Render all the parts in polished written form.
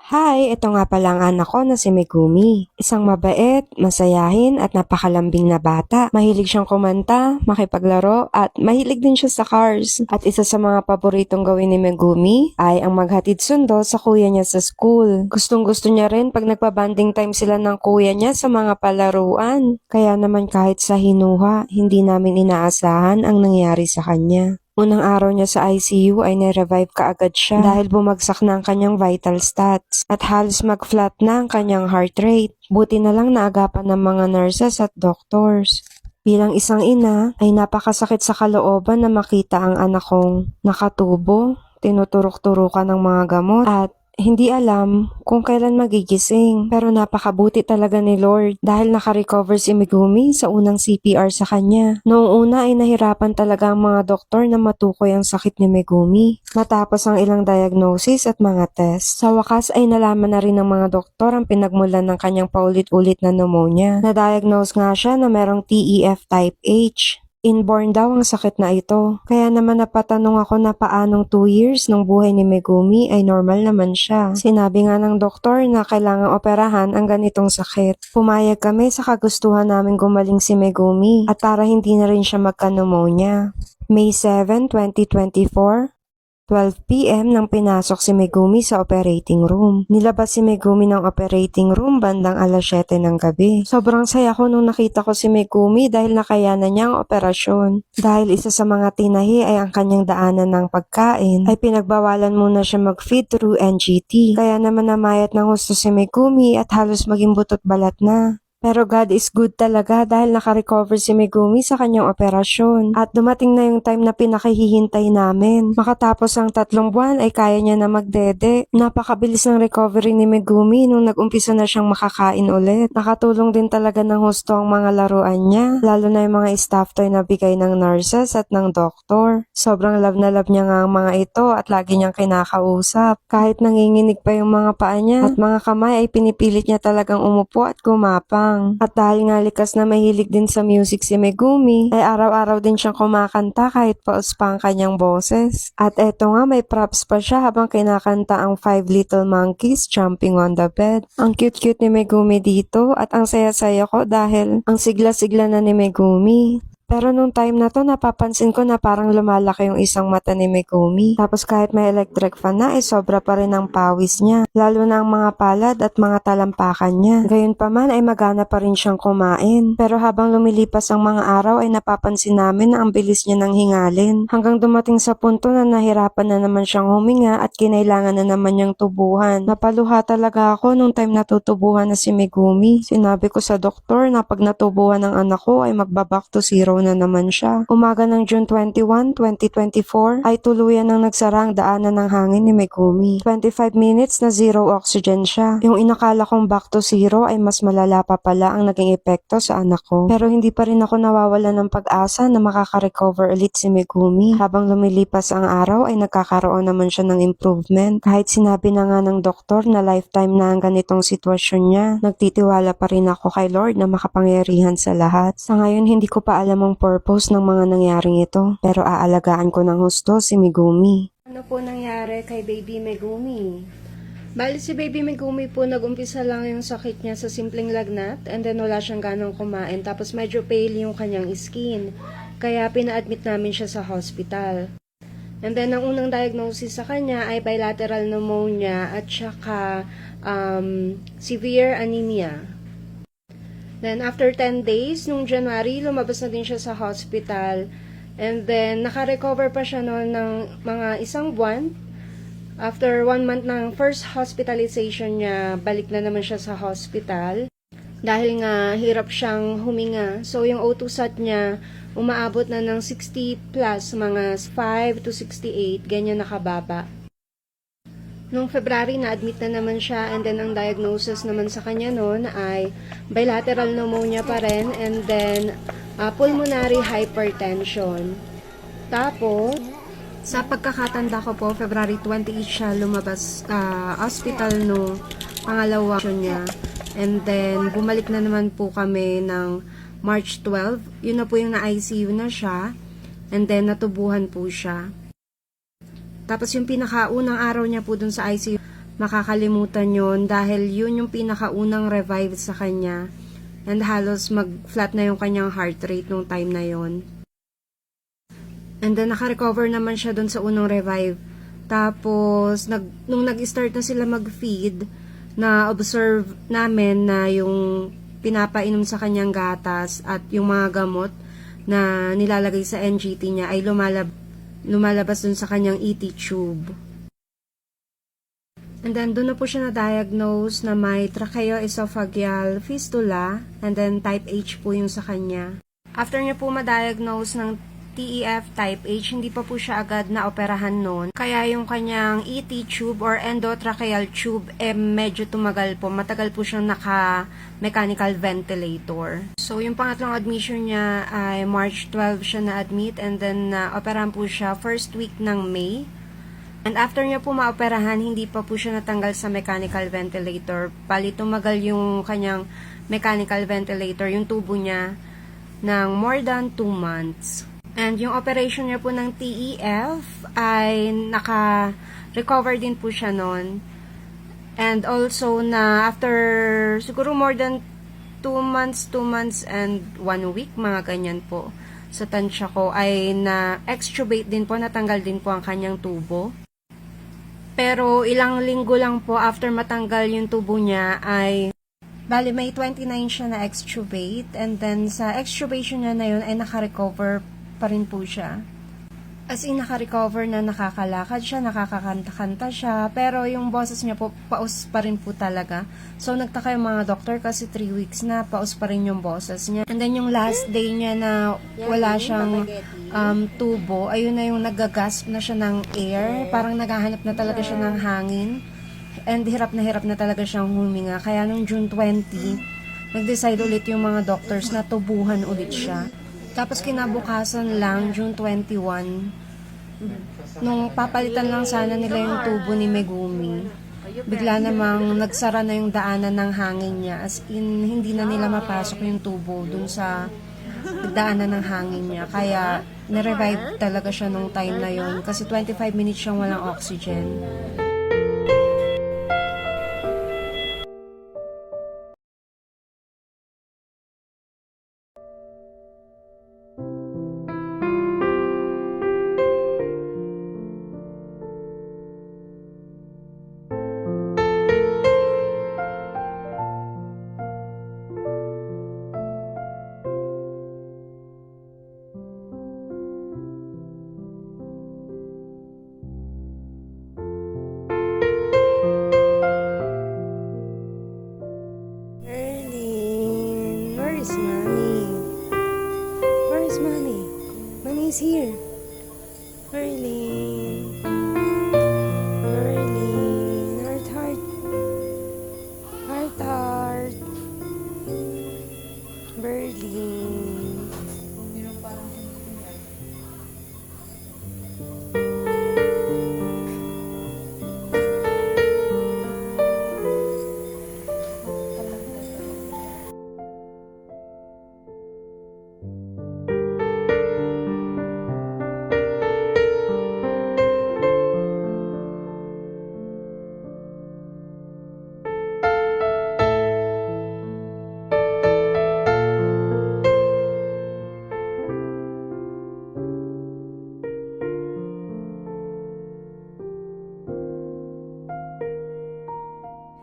Hi, ito nga pala ang anak ko na si Megumi. Isang mabait, masayahin at napakalambing na bata. Mahilig siyang kumanta, makipaglaro at mahilig din siya sa cars. At isa sa mga paboritong gawin ni Megumi ay ang maghatid sundo sa kuya niya sa school. Gustong gusto niya rin pag nagpa-bonding time sila ng kuya niya sa mga palaruan. Kaya naman kahit sa hinuha, hindi namin inaasahan ang nangyari sa kanya. Unang araw niya sa ICU ay na-revive kaagad siya dahil bumagsak na ang kanyang vital stats at halos mag-flat na ang kanyang heart rate. Buti na lang naagapan ng mga nurses at doctors. Bilang isang ina ay napakasakit sa kalooban na makita ang anak kong nakatubo, tinuturok-turukan ng mga gamot at hindi alam kung kailan magigising. Pero napakabuti talaga ni Lord dahil nakarecover si Megumi sa unang CPR sa kanya. Noong una ay nahirapan talaga ang mga doktor na matukoy ang sakit ni Megumi. Matapos ang ilang diagnosis at mga test, sa wakas ay nalaman na rin ng mga doktor ang pinagmulan ng kanyang paulit-ulit na pneumonia. Na-diagnose nga siya na merong TEF type H. Inborn daw ang sakit na ito. Kaya naman napatanong ako na paanong 2 years ng buhay ni Megumi ay normal naman siya. Sinabi nga ng doktor na kailangang operahan ang ganitong sakit. Pumayag kami sa kagustuhan namin gumaling si Megumi at para hindi na rin siya magka-pneumonia. May 7, 2024, 12 p.m. nang pinasok si Megumi sa operating room. Nilabas si Megumi ng operating room bandang alas 7 ng gabi. Sobrang saya ko nung nakita ko si Megumi dahil nakayanan niya ang operasyon. Dahil isa sa mga tinahi ay ang kanyang daanan ng pagkain, ay pinagbawalan muna siya mag-feed through NGT. Kaya naman namayat ng husto si Megumi at halos maging butot balat na. Pero God is good talaga dahil nakarecover si Megumi sa kanyang operasyon. At dumating na yung time na pinakahihintay namin. Makatapos ang 3 buwan ay kaya niya na magdede. Napakabilis ng recovery ni Megumi nung nag-umpisa na siyang makakain ulit. Nakatulong din talaga ng husto ang mga laruan niya, lalo na yung mga staff toy na bigay ng nurses at ng doktor. Sobrang love na love niya nga ang mga ito at lagi niyang kinakausap. Kahit nanginginig pa yung mga paa niya at mga kamay ay pinipilit niya talagang umupo at gumapang. At dahil nga likas na mahilig din sa music si Megumi, ay araw-araw din siyang kumakanta kahit paus pa ang kanyang boses. At eto nga may props pa siya habang kinakanta ang 5 Little Monkeys Jumping on the Bed. Ang cute-cute ni Megumi dito at ang saya-saya ko dahil ang sigla-sigla na ni Megumi. Pero nung time na to, napapansin ko na parang lumalaki yung isang mata ni Megumi. Tapos kahit may electric fan na, sobra pa rin ang pawis niya. Lalo na ang mga palad at mga talampakan niya. Gayunpaman ay magana pa rin siyang kumain. Pero habang lumilipas ang mga araw ay napapansin namin na ang bilis niya ng hingalin. Hanggang dumating sa punto na nahirapan na naman siyang huminga at kinailangan na naman niyang tubuhan. Napaluha talaga ako nung time na tutubuhan na si Megumi. Sinabi ko sa doktor na pag natubuhan ng anak ko ay magbaback to zero na naman siya. Umaga ng June 21, 2024 ay tuluyan ng nagsara ang daanan ng hangin ni Megumi. 25 minutes na zero oxygen siya. Yung inakala kong back to zero ay mas malala pa pala ang naging epekto sa anak ko. Pero hindi pa rin ako nawawala ng pag-asa na makaka-recover ulit si Megumi. Habang lumilipas ang araw ay nagkakaroon naman siya ng improvement. Kahit sinabi na nga ng doktor na lifetime na ang ganitong sitwasyon niya, nagtitiwala pa rin ako kay Lord na makapangyarihan sa lahat. Sa ngayon hindi ko pa alam ang purpose ng mga nangyaring ito, pero aalagaan ko ng husto si Megumi. Ano po nangyari kay Baby Megumi? Bali si Baby Megumi po nag-umpisa lang yung sakit niya sa simpleng lagnat and then wala siyang ganong kumain tapos medyo pale yung kanyang skin. Kaya pina-admit namin siya sa hospital. And then ang unang diagnosis sa kanya ay bilateral pneumonia at saka severe anemia. Then, after 10 days, nung January, lumabas na din siya sa hospital. And then, naka-recover pa siya noon ng mga 1 buwan. After 1 month ng first hospitalization niya, balik na naman siya sa hospital. Dahil nga, hirap siyang huminga. So, yung O2 sat niya, umaabot na ng 60 plus, mga 5 to 68, ganyan nakababa. Noong February, na-admit na naman siya and then ang diagnosis naman sa kanya noon ay bilateral pneumonia pa rin and then pulmonary hypertension. Tapos, sa pagkakatanda ko po, February 28 siya lumabas hospital no pangalawa niya. And then, bumalik na naman po kami ng March 12. Yun na po yung na-ICU na siya. And then, natubuhan po siya. Tapos yung pinakaunang araw niya po dun sa ICU, makakalimutan yon dahil yun yung pinakaunang revive sa kanya. And halos mag-flat na yung kanyang heart rate nung time na yon. And then naka-recover naman siya dun sa unang revive. Tapos, nung nag-start na sila mag-feed, na-observe namin na yung pinapainom sa kanyang gatas at yung mga gamot na nilalagay sa NGT niya ay lumalabas dun sa kanyang ET tube. And then, doon na po siya na-diagnose na may tracheoesophageal fistula and then type H po yung sa kanya. After niya po ma-diagnose ng TEF type H, hindi pa po siya agad na operahan noon. Kaya yung kanyang ET tube or endotracheal tube, medyo tumagal po. Matagal po siyang naka-mechanical ventilator. So, yung pangatlong admission niya ay March 12 siya na-admit and then operahan po siya first week ng May. And after niya po maoperahan, hindi pa po siya natanggal sa mechanical ventilator. Bali, tumagal yung kanyang mechanical ventilator, yung tubo niya, ng more than 2 months. And yung operation niya po ng TEF ay naka-recover din po siya noon. And also na after siguro more than 2 months and 1 week, mga ganyan po, sa tansya ko ay na-extubate din po, natanggal din po ang kanyang tubo. Pero ilang linggo lang po after matanggal yung tubo niya ay bali May 29 siya na extubate and then sa extubation niya na yun ay naka-recover pa rin po siya. As in, naka-recover na nakakalakad siya, nakakakanta-kanta siya, pero yung boses niya po, paus pa rin po talaga. So, nagtaka yung mga doktor kasi 3 weeks na, paus pa rin yung boses niya. And then, yung last day niya na wala siyang tubo, ayun na yung nagagasp na siya ng air, parang naghahanap na talaga siya ng hangin, and hirap na talaga siyang huminga. Kaya nung June 20, nag-decide ulit yung mga doctors na tubuhan ulit siya. Tapos kinabukasan lang, June 21, nung papalitan lang sana nila yung tubo ni Megumi, bigla namang nagsara na yung daanan ng hangin niya. As in, hindi na nila mapasok yung tubo dun sa daanan ng hangin niya. Kaya, na-revive talaga siya nung time na yon kasi 25 minutes siyang walang oxygen. Mommy's here. Merlin. Merlin. Heart, heart. Heart, heart. Merlin.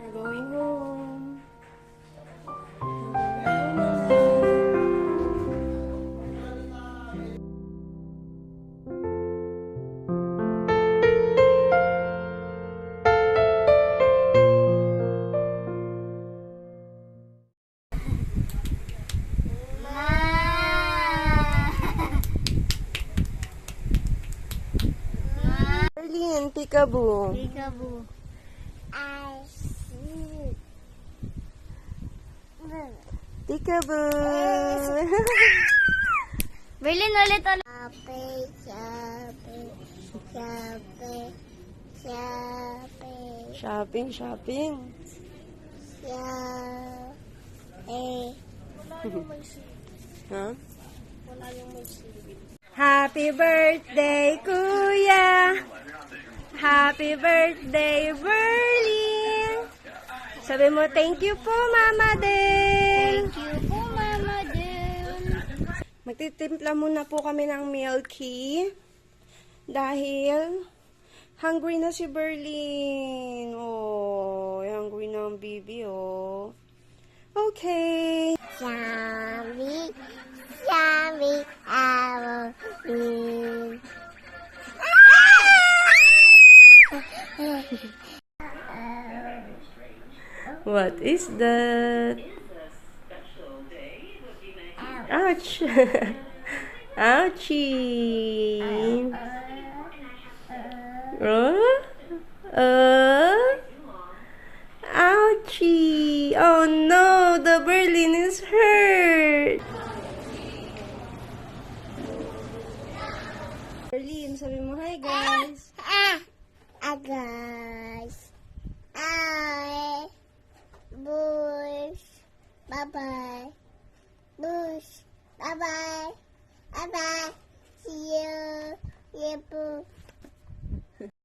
We're going home. Merlin, peekaboo. Peekaboo. I see. Peekaboo. Berlin ulit ulit. Sabi, sabi, sabi, sabi, Shopping, shopping. sabi. Huh? Wala yung may silbi. Happy birthday, Kuya! Happy birthday, Burley! Sabi mo, thank you po, Mama Del. Thank you po, Mama Del. Magtitimpla muna po kami ng milky. Dahil hungry na si Berlin. Oh, hungry na ang baby, oh. Okay. Yummy, yummy, our food. What is that? Ouch! Ouchie! Ouchie! Oh no! The Berlin is hurt! Berlin, sabi mo, hi guys! Guys. Bush. Bye-bye. Bush. Bye-bye. Bye-bye. See you. Yeah, boo.